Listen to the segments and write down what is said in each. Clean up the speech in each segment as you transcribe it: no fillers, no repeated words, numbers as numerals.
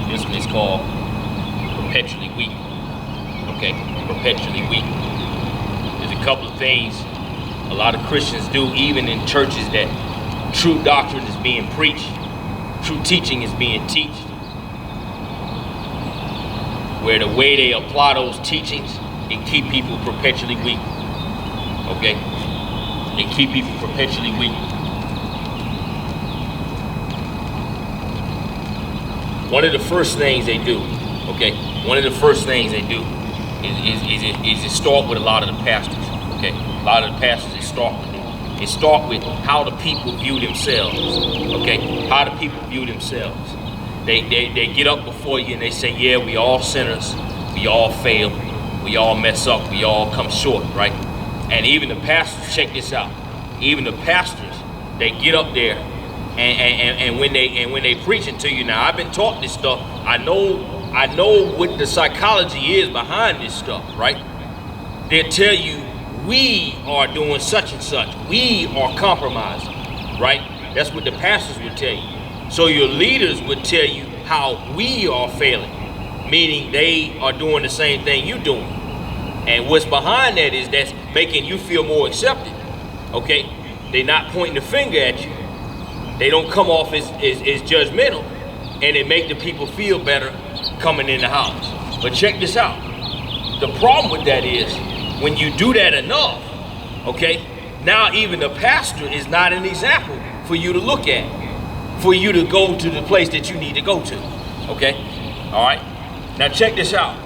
This one is called Perpetually Weak. Okay, perpetually weak. There's a couple of things a lot of Christians do, even in churches, that true doctrine is being preached, true teaching is being taught, where the way they apply those teachings, it keep people perpetually weak. Okay, it keep people perpetually weak. One of the first things they do, is to start with a lot of the pastors. Okay, a lot of the pastors, they start with how the people view themselves. Okay, how the people view themselves. They get up before you and they say, yeah, we all sinners, we all fail, we all mess up, we all come short, right? And even the pastors, check this out. Even the pastors, they get up there and when they preaching to you. Now, I've been taught this stuff. I know what the psychology is behind this stuff, right? They'll tell you, we are doing such and such. We are compromising, right? That's what the pastors would tell you. So your leaders would tell you how we are failing, meaning they are doing the same thing you're doing. And what's behind that is that's making you feel more accepted, okay? They're not pointing the finger at you. They don't come off as judgmental, and it make the people feel better coming in the house. But check this out. The problem with that is when you do that enough, okay, now even the pastor is not an example for you to look at, for you to go to the place that you need to go to, okay? All right? Now check this out.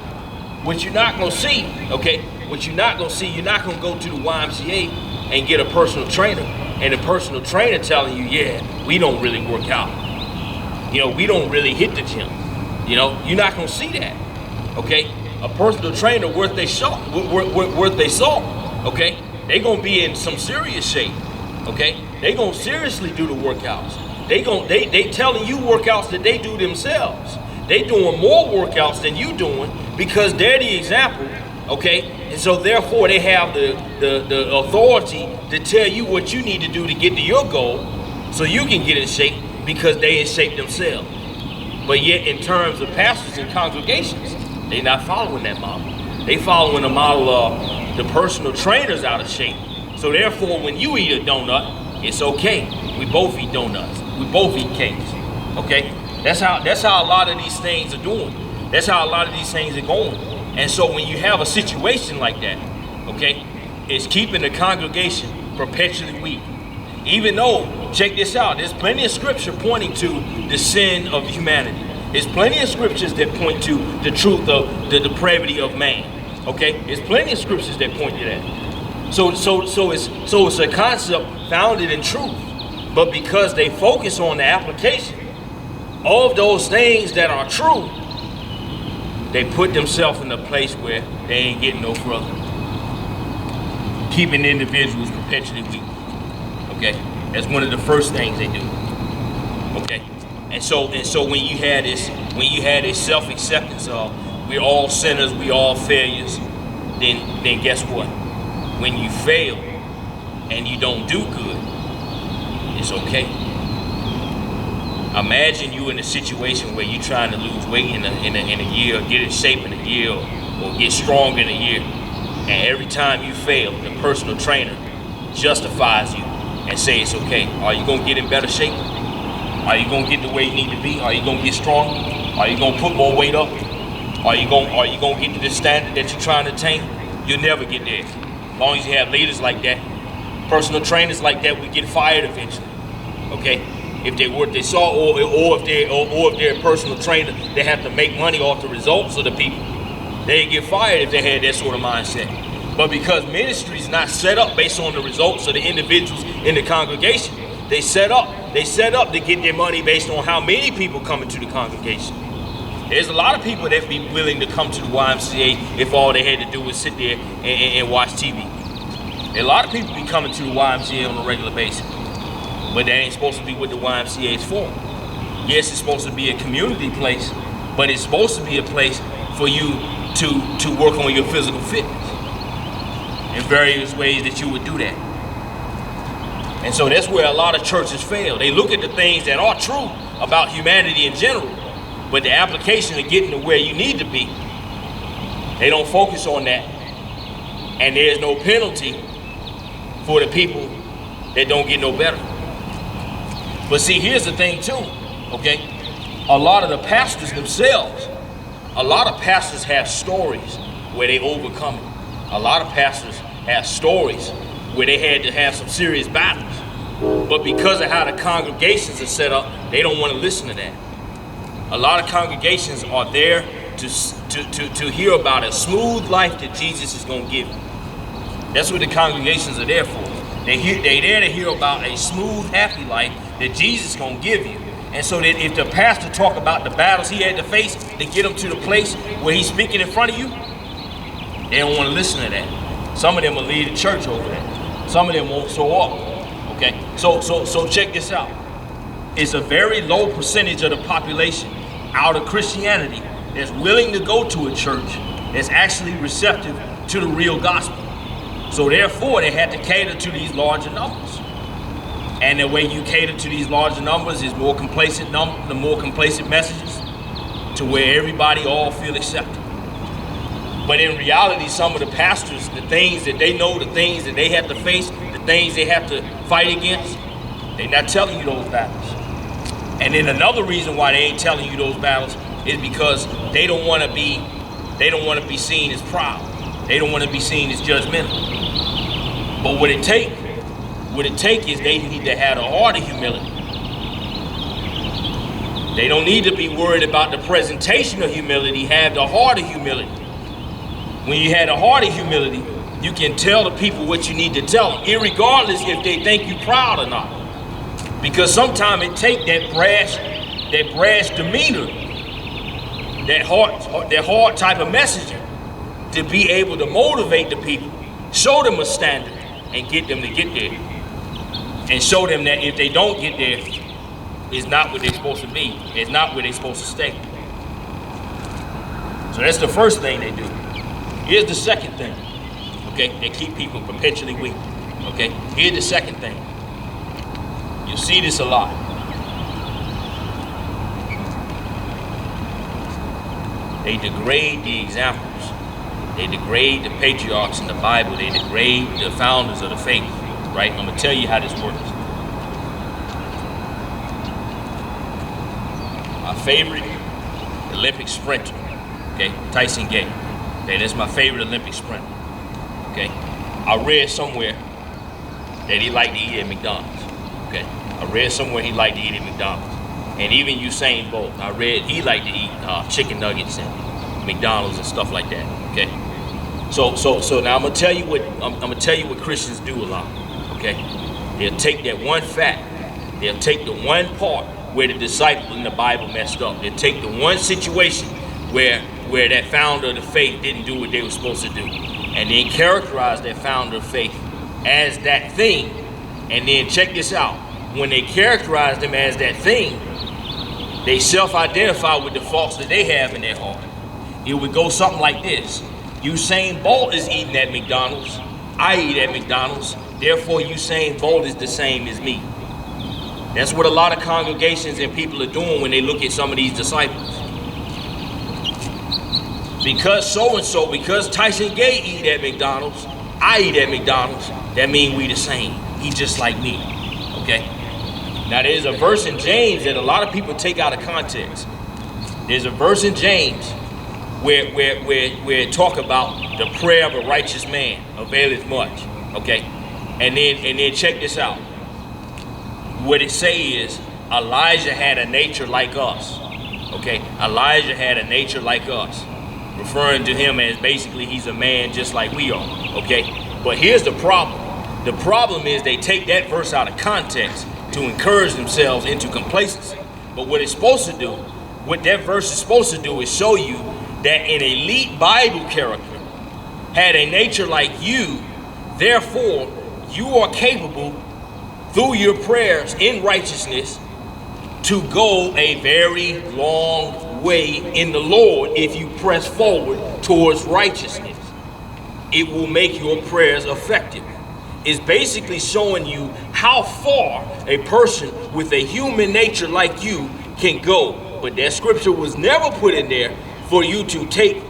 What you're not gonna see, okay, you're not gonna go to the YMCA and get a personal trainer, and the personal trainer telling you, yeah, we don't really work out. You know, we don't really hit the gym. You know, you're not gonna see that, okay? A personal trainer worth their salt, okay? They gonna be in some serious shape, okay? They gonna seriously do the workouts. They telling you workouts that they do themselves. They doing more workouts than you doing because they're the example, okay? And so therefore they have the authority to tell you what you need to do to get to your goal so you can get in shape because they in shape themselves. But yet in terms of pastors and congregations, they not following that model. They following the model of the personal trainers out of shape. So therefore when you eat a donut, it's okay. We both eat donuts. We both eat cakes, okay? That's how a lot of these things are doing. That's how a lot of these things are going. And so when you have a situation like that, okay, it's keeping the congregation perpetually weak. Even though, check this out, there's plenty of scripture pointing to the sin of humanity. There's plenty of scriptures that point to the truth of the depravity of man. Okay, there's plenty of scriptures that point to that. So it's a concept founded in truth, but because they focus on the application of those things that are true, they put themselves in a place where they ain't getting no further. Keeping individuals perpetually weak. Okay, that's one of the first things they do. Okay, and so when you had this self-acceptance of we're all sinners, we all failures, then guess what? When you fail and you don't do good, it's okay. Imagine you in a situation where you're trying to lose weight in a year, or get in shape in a year, or get strong in a year, and every time you fail, the personal trainer justifies you and say it's okay. Are you gonna get in better shape? Are you gonna get the way you need to be? Are you gonna get strong? Are you gonna put more weight up? Are you gonna get to the standard that you're trying to attain? You'll never get there. As long as you have leaders like that, personal trainers like that, we get fired eventually. Okay? If they work their salt, or if they're a personal trainer, they have to make money off the results of the people. They get fired if they had that sort of mindset. But because ministry is not set up based on the results of the individuals in the congregation, they set up to get their money based on how many people come into the congregation. There's a lot of people that be willing to come to the YMCA if all they had to do was sit there and watch TV. A lot of people be coming to the YMCA on a regular basis. But that ain't supposed to be what the YMCA is for. Yes, it's supposed to be a community place, but it's supposed to be a place for you to work on your physical fitness in various ways that you would do that. And so that's where a lot of churches fail. They look at the things that are true about humanity in general, But the application of getting to where you need to be, they don't focus on that. And there's no penalty for the people that don't get no better. But see, here's the thing too, okay? A lot of the pastors themselves, a lot of pastors have stories where they overcome it. A lot of pastors have stories where they had to have some serious battles. But because of how the congregations are set up, they don't want to listen to that. A lot of congregations are there to hear about a smooth life that Jesus is going to give you. That's what the congregations are there for. They're there to hear about a smooth, happy life that Jesus is going to give you. And so that if the pastor talk about the battles he had to face to get him to the place where he's speaking in front of you, they don't want to listen to that. Some of them will leave the church over that. Some of them won't show up. Okay, so check this out. It's a very low percentage of the population out of Christianity that's willing to go to a church that's actually receptive to the real gospel. So therefore, they had to cater to these larger numbers. And the way you cater to these larger numbers is more complacent messages to where everybody all feel accepted. But in reality, some of the pastors, the things that they know, the things that they have to face, the things they have to fight against, they're not telling you those battles. And then another reason why they ain't telling you those battles is because they don't want to be seen as proud. They don't want to be seen as judgmental. But what it take is they need to have a heart of humility. They don't need to be worried about the presentation of humility, have the heart of humility. When you have the heart of humility, you can tell the people what you need to tell them, irregardless if they think you proud or not. Because sometimes it takes that brash demeanor, that hard type of messaging to be able to motivate the people, show them a standard, and get them to get there. And show them that if they don't get there, it's not what they're supposed to be. It's not where they're supposed to stay. So that's the first thing they do. Here's the second thing. Okay, they keep people perpetually weak. Okay, here's the second thing. You see this a lot. They degrade the examples. They degrade the patriarchs in the Bible. They degrade the founders of the faith. Right? I'm going to tell you how this works. My favorite Olympic sprinter, okay, Tyson Gay. Okay, that's my favorite Olympic sprinter. Okay, I read somewhere that he liked to eat at McDonald's. Okay, I read somewhere he liked to eat at McDonald's. And even Usain Bolt, I read he liked to eat chicken nuggets and McDonald's and stuff like that. Okay, so now I'm gonna tell you what Christians do a lot. Okay, they'll take that one fact, they'll take the one part where the disciple in the Bible messed up. They'll take the one situation where that founder of the faith didn't do what they were supposed to do, and then characterize that founder of faith as that thing. And then check this out, when they characterize them as that thing, they self-identify with the faults that they have in their heart. It would go something like this: Usain Bolt is eating at McDonald's, I eat at McDonald's, therefore Usain Bolt is the same as me. That's what a lot of congregations and people are doing when they look at some of these disciples. Because so-and-so, because Tyson Gay eat at McDonald's, I eat at McDonald's, that means we the same. He just like me, okay? Now there's a verse in James that a lot of people take out of context. There's a verse in James where it talk about the prayer of a righteous man availeth much, okay? And then check this out. What it say is Elijah had a nature like us, okay? Elijah had a nature like us, referring to him as basically he's a man just like we are, okay? But here's the problem. The problem is they take that verse out of context to encourage themselves into complacency. But what it's supposed to do, what that verse is supposed to do is show you that an elite Bible character had a nature like you, therefore you are capable through your prayers in righteousness to go a very long way in the Lord if you press forward towards righteousness. It will make your prayers effective. It's basically showing you how far a person with a human nature like you can go But that scripture was never put in there for you to take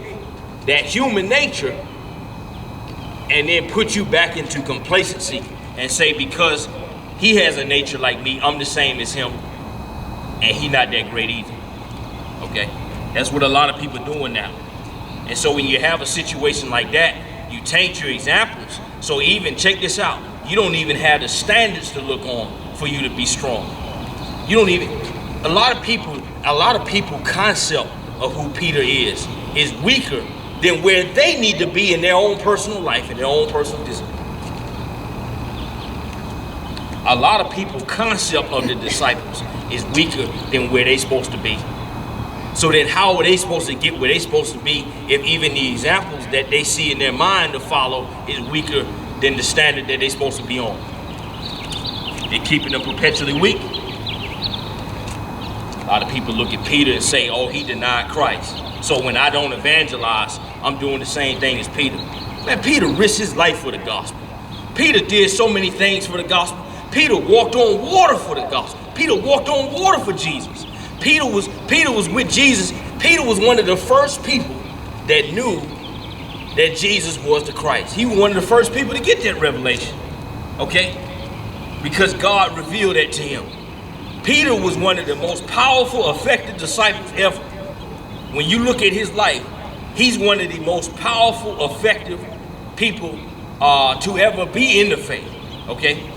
that human nature and then put you back into complacency and say, because he has a nature like me, I'm the same as him, and he not that great either. Okay? That's what a lot of people are doing now. And so when you have a situation like that, you taint your examples. So even, check this out, you don't even have the standards to look on for you to be strong. You don't even, a lot of people concept of who Peter is weaker than where they need to be in their own personal life and their own personal discipline. A lot of people concept of the disciples is weaker than where they're supposed to be. So then how are they supposed to get where they're supposed to be if even the examples that they see in their mind to follow is weaker than the standard that they're supposed to be on? They're keeping them perpetually weak. A lot of people look at Peter and say, oh, he denied Christ. So when I don't evangelize, I'm doing the same thing as Peter. Man, Peter risked his life for the gospel. Peter did so many things for the gospel. Peter walked on water for the gospel. Peter walked on water for Jesus. Peter was with Jesus. Peter was one of the first people that knew that Jesus was the Christ. He was one of the first people to get that revelation. Okay? Because God revealed that to him. Peter was one of the most powerful, effective disciples ever. When you look at his life, he's one of the most powerful, effective people to ever be in the faith. Okay?